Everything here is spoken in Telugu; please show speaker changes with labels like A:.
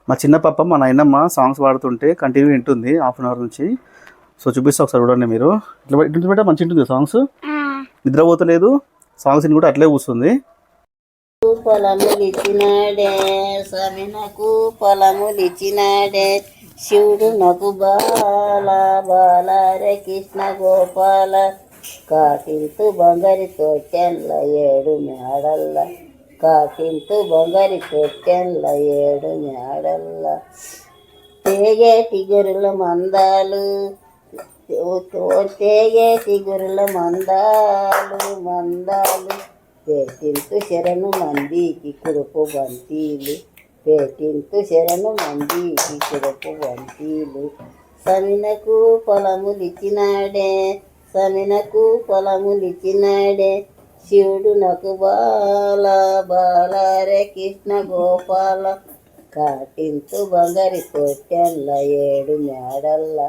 A: మా చిన్న పాప మా నాయనమ్మ సాంగ్స్ పాడుతుంటే కంటిన్యూ వింటుంది హాఫ్ అన్ అవర్ నుంచి. సో చూపిస్తా ఒకసారి చూడండి మీరు. ఇట్లా ఇటు పెట్టా మంచిగా ఉంటుంది సాంగ్స్, నిద్రపోతలేదు, సాంగ్స్ కూడా అట్లే కూర్చుంది.
B: పొలములిచ్చినాడే స్వామి నాకు పొలములిచ్చినాడే శివుడు నాకు బాల బాలారే కృష్ణ గోపాల కాకింతు బంగారి తోటెల్ల ఏడు మేడల్ల కాకింతు బంగారి తోటెల్ల ఏడు మేడల్ల తేగేటి గొర్రెల మందాలు తేగేటి గొర్రెల మందాలు పేటింతు శరణు మందికి కురుపు బంతీలు పేటింతు శరణు మందికి కురుపు బంతీలు సమినకు పొలములిచ్చినాడే సమినకు పొలములిచ్చినాడే శివుడు నాకు బాల బాలారే కృష్ణ గోపాల కాటింతు బంగారి తోటెల్ల ఏడు మేడల్ల